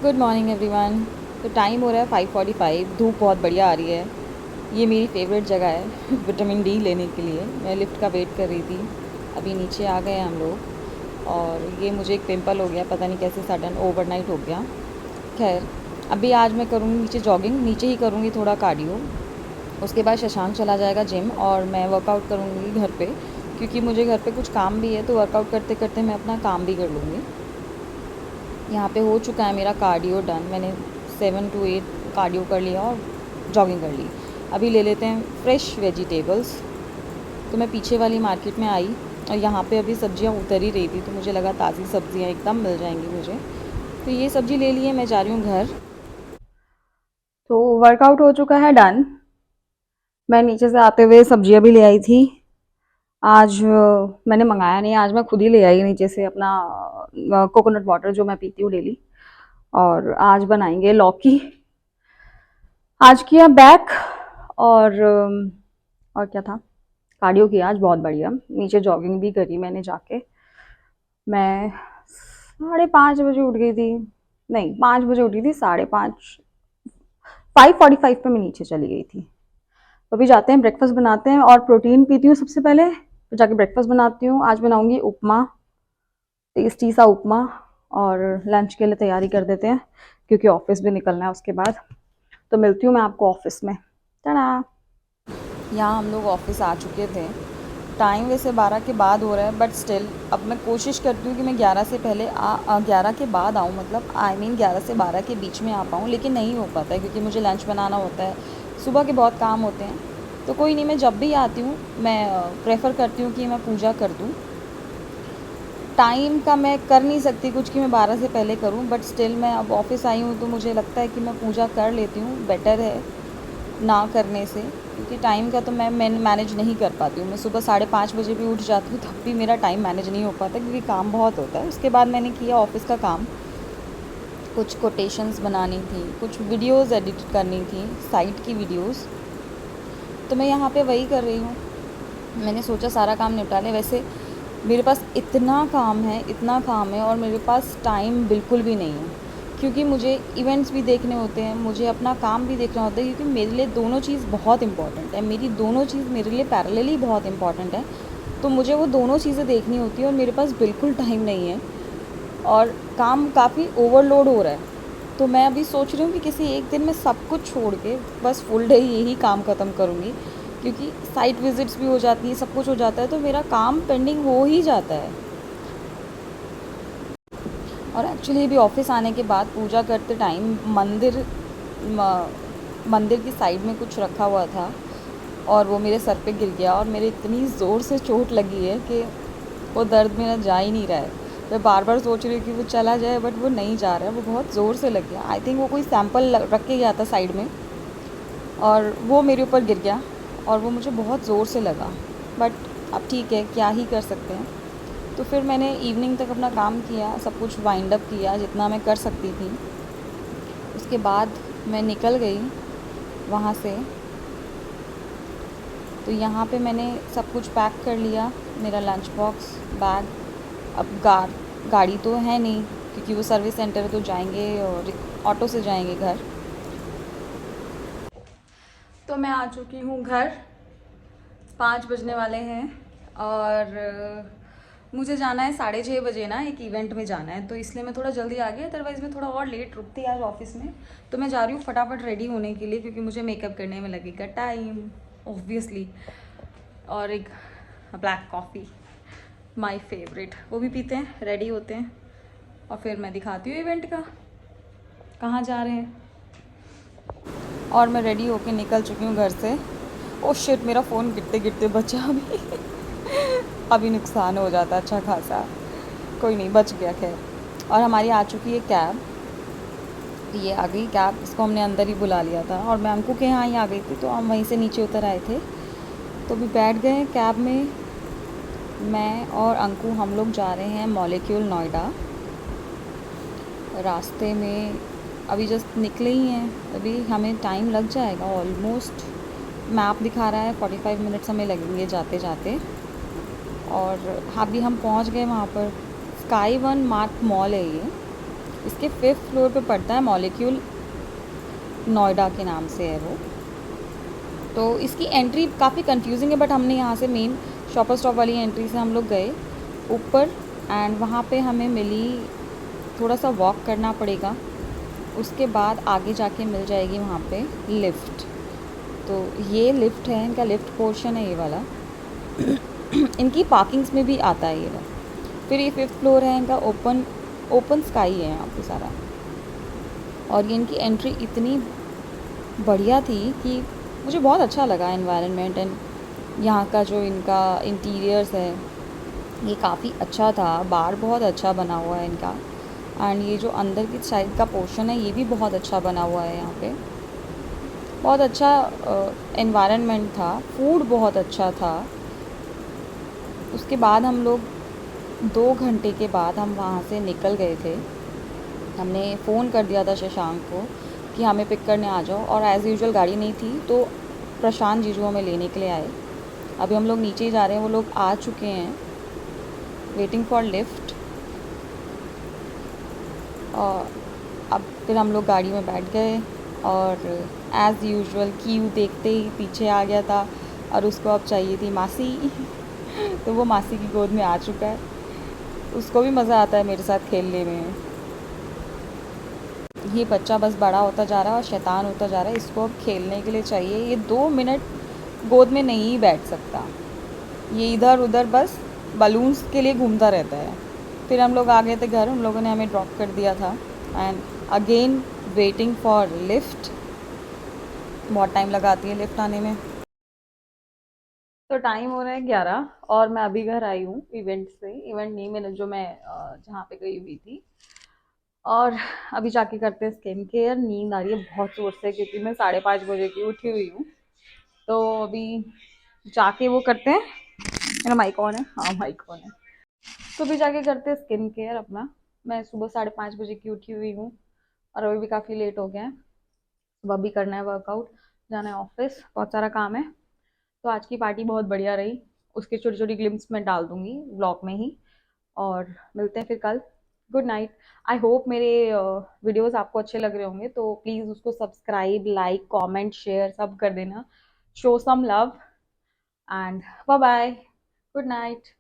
Good morning everyone. तो time हो रहा है 5:45। धूप बहुत बढ़िया आ रही है। ये मेरी फेवरेट जगह है विटामिन डी लेने के लिए। मैं लिफ्ट का वेट कर रही थी। अभी नीचे आ गए हम लोग और ये मुझे एक पिंपल हो गया, पता नहीं कैसे सडन ओवरनाइट हो गया। खैर, अभी आज मैं करूँगी नीचे जॉगिंग, नीचे ही करूँगी थोड़ा कार्डियो। उसके बाद शशांक चला जाएगा जिम और मैं वर्कआउट करूँगी घर पे, क्योंकि मुझे घर पे कुछ काम भी है, तो वर्कआउट करते करते मैं अपना काम भी कर लूँगी। यहाँ पे हो चुका है मेरा कार्डियो डन। मैंने 7 to 8 कार्डियो कर लिया और जॉगिंग कर ली। अभी ले लेते हैं फ्रेश वेजिटेबल्स। तो मैं पीछे वाली मार्केट में आई और यहाँ पे अभी सब्जियाँ उतर ही रही थी, तो मुझे लगा ताज़ी सब्जियाँ एकदम मिल जाएंगी मुझे। तो ये सब्ज़ी ले लिए, मैं जा रही हूँ घर। तो वर्कआउट हो चुका है डन। मैं नीचे से आते हुए सब्जियाँ भी ले आई थी। आज मैंने मंगाया नहीं, आज मैं खुद ही ले आई नीचे से अपना कोकोनट वाटर जो मैं पीती हूँ डेली। और आज बनाएंगे लौकी। आज किया बैक और और क्या था, कार्डियो किया आज बहुत बढ़िया। नीचे जॉगिंग भी करी मैंने जाके। मैं 5:30 बजे उठ गई थी, नहीं 5 बजे उठी थी, 5:30 5:45 पे मैं नीचे चली गई थी। तो अभी जाते हैं, ब्रेकफास्ट बनाते हैं और प्रोटीन पीती हूँ सबसे पहले, फिर जाके ब्रेकफास्ट बनाती हूँ। आज बनाऊंगी उपमा, टेस्टी सा उपमा। और लंच के लिए तैयारी कर देते हैं क्योंकि ऑफिस भी निकलना है उसके बाद। तो मिलती हूँ मैं आपको ऑफिस में। टाटा। यहाँ हम लोग ऑफिस आ चुके थे। टाइम वैसे 12 के बाद हो रहा है, बट स्टिल अब मैं कोशिश करती हूँ कि मैं 11 से पहले 11 के बाद आऊँ, मतलब आई मीन 11 से 12 के बीच में आ पाऊँ, लेकिन नहीं हो पाता है क्योंकि मुझे लंच बनाना होता है, सुबह के बहुत काम होते हैं। तो कोई नहीं, मैं जब भी आती हूँ मैं प्रेफर करती हूँ कि मैं पूजा कर दूँ। टाइम का मैं कर नहीं सकती कुछ कि मैं 12 से पहले करूँ, बट स्टिल मैं अब ऑफिस आई हूँ तो मुझे लगता है कि मैं पूजा कर लेती हूँ, बेटर है ना करने से। क्योंकि टाइम का तो मैं मैनेज नहीं कर पाती हूँ। मैं सुबह 5:30 बजे भी उठ जाती हूँ तब भी मेरा टाइम मैनेज नहीं हो पाता क्योंकि काम बहुत होता है। उसके बाद मैंने किया ऑफिस का काम, कुछ कोटेशंस बनानी थी, कुछ वीडियोस एडिट करनी थी, साइट की वीडियोस। तो मैं यहाँ पे वही कर रही हूँ। मैंने सोचा सारा काम निपटा लें। वैसे मेरे पास इतना काम है, इतना काम है, और मेरे पास टाइम बिल्कुल भी नहीं है क्योंकि मुझे इवेंट्स भी देखने होते हैं, मुझे अपना काम भी देखना होता है, क्योंकि मेरे लिए दोनों चीज़ बहुत इंपॉर्टेंट है। मेरी दोनों चीज़ मेरे लिए पैरेलली बहुत इंपॉर्टेंट है। तो मुझे वो दोनों चीज़ें देखनी होती है और मेरे पास बिल्कुल टाइम नहीं है और काम काफ़ी ओवरलोड हो रहा है। तो मैं अभी सोच रही हूँ कि किसी एक दिन में सब कुछ छोड़ के बस फुल डे यही काम ख़त्म करूँगी, क्योंकि साइट विज़िट्स भी हो जाती हैं, सब कुछ हो जाता है, तो मेरा काम पेंडिंग हो ही जाता है। और एक्चुअली अभी ऑफिस आने के बाद पूजा करते टाइम मंदिर की साइड में कुछ रखा हुआ था और वो मेरे सर पे गिर गया और मेरे इतनी ज़ोर से चोट लगी है कि वो दर्द मेरा जा ही नहीं रहा है। मैं बार बार सोच रही हूँ कि वो चला जाए, बट वो नहीं जा रहा है, वो बहुत ज़ोर से लग गया। आई थिंक वो कोई सैंपल रख के गया था साइड में और वो मेरे ऊपर गिर गया और वो मुझे बहुत ज़ोर से लगा। बट अब ठीक है, क्या ही कर सकते हैं। तो फिर मैंने इवनिंग तक अपना काम किया, सब कुछ वाइंड अप किया जितना मैं कर सकती थी। उसके बाद मैं निकल गई वहाँ से। तो यहाँ पे मैंने सब कुछ पैक कर लिया, मेरा लंच बॉक्स, बैग। अब गाड़ी तो है नहीं क्योंकि वो सर्विस सेंटर तो जाएंगे और ऑटो से जाएंगे घर। तो मैं आ चुकी हूँ घर, 5 बजने वाले हैं और मुझे जाना है 6:30 बजे ना, एक इवेंट में जाना है, तो इसलिए मैं थोड़ा जल्दी आ गई। अदरवाइज़ मैं थोड़ा और लेट रुकती आज ऑफिस में। तो मैं जा रही हूँ फटाफट रेडी होने के लिए क्योंकि मुझे मेकअप करने में लगेगा टाइम ऑब्वियसली। और एक ब्लैक कॉफ़ी, माय फेवरेट, वो भी पीते हैं, रेडी होते हैं और फिर मैं दिखाती हूँ इवेंट का कहाँ जा रहे हैं। और मैं रेडी होके निकल चुकी हूँ घर से। ओह शिट, मेरा फ़ोन गिरते गिरते बचा अभी अभी नुकसान हो जाता अच्छा खासा। कोई नहीं, बच गया खैर। और हमारी आ चुकी है कैब, ये आ गई कैब, इसको हमने अंदर ही बुला लिया था और मैं अंकु के यहाँ ही आ गई थी, तो हम वहीं से नीचे उतर आए थे। तो अभी बैठ गए कैब में, मैं और अंकु हम लोग जा रहे हैं मॉलिक्यूल नोएडा। रास्ते में अभी जस्ट निकले ही हैं, अभी हमें टाइम लग जाएगा ऑलमोस्ट, मैप दिखा रहा है 45 मिनट्स हमें लगेंगे जाते जाते। और अभी हम पहुंच गए वहाँ पर। स्काई वन मार्ट मॉल है ये, इसके 5th फ्लोर पे पड़ता है, मॉलिक्यूल नोएडा के नाम से है वो। तो इसकी एंट्री काफ़ी कंफ्यूजिंग है, बट हमने यहाँ से मेन शॉपर स्टॉप वाली एंट्री से हम लोग गए ऊपर, एंड वहाँ पे हमें मिली, थोड़ा सा वॉक करना पड़ेगा, उसके बाद आगे जाके मिल जाएगी वहाँ पे लिफ्ट। तो ये लिफ्ट है, इनका लिफ्ट पोर्शन है ये वाला। इनकी पार्किंग्स में भी आता है ये वाला। फिर ये 5th फ्लोर है इनका, ओपन ओपन स्काई है यहाँ पे सारा। और ये इनकी एंट्री इतनी बढ़िया थी कि मुझे बहुत अच्छा लगा एनवायरनमेंट, एंड यहाँ का जो इनका इंटीरियर्स है ये काफ़ी अच्छा था। बार बहुत अच्छा बना हुआ है इनका, एंड ये जो अंदर की साइड का पोर्शन है ये भी बहुत अच्छा बना हुआ है यहाँ पे। बहुत अच्छा एनवायरनमेंट था, फूड बहुत अच्छा था। उसके बाद हम लोग 2 घंटे के बाद हम वहाँ से निकल गए थे। हमने फ़ोन कर दिया था शशांक को कि हमें पिक करने आ जाओ, और एज़ यूजुअल गाड़ी नहीं थी तो प्रशांत जीजू हमें लेने के लिए आए। अभी हम लोग नीचे ही जा रहे हैं, वो लोग आ चुके हैं, वेटिंग फॉर लिफ्ट। और अब फिर हम लोग गाड़ी में बैठ गए, और एज़ यूजुअल क्यू देखते ही पीछे आ गया था, और उसको अब चाहिए थी मासी। तो वो मासी की गोद में आ चुका है। उसको भी मज़ा आता है मेरे साथ खेलने में। ये बच्चा बस बड़ा होता जा रहा है और शैतान होता जा रहा है, इसको अब खेलने के लिए चाहिए। ये 2 मिनट गोद में नहीं बैठ सकता, ये इधर उधर बस बलून्स के लिए घूमता रहता है। फिर हम लोग आ गए थे घर, उन लोगों ने हमें ड्रॉप कर दिया था, and again waiting for lift. बहुत टाइम लगाती है लिफ्ट आने में। तो टाइम हो रहा है 11, और मैं अभी घर आई हूँ इवेंट से। इवेंट नहीं, मैंने जो मैं जहाँ पे गई हुई थी। और अभी जाके करते हैं स्किन केयर। नींद आ रही है बहुत ज़ोर से, क्योंकि मैं 5:30 बजे की उठी हुई हूँ। तो अभी जाके वो करते हैं। मेरा माइक ऑन है, हाँ माइक ऑन है। तो अभी जाके करते हैं स्किन केयर अपना। मैं सुबह 5:30 बजे की उठी हुई हूँ, और अभी भी काफ़ी लेट हो गया है। सुबह भी करना है वर्कआउट, जाना है ऑफिस, बहुत सारा काम है। तो आज की पार्टी बहुत बढ़िया रही, उसकी छोटी छोटी ग्लिम्स मैं डाल दूंगी ब्लॉग में ही। और मिलते हैं फिर कल। Good night. आई होप मेरे वीडियोस आपको अच्छे लग रहे होंगे, तो प्लीज़ उसको सब्सक्राइब, लाइक, कमेंट, शेयर सब कर देना। Show some love, and bye bye. Good night.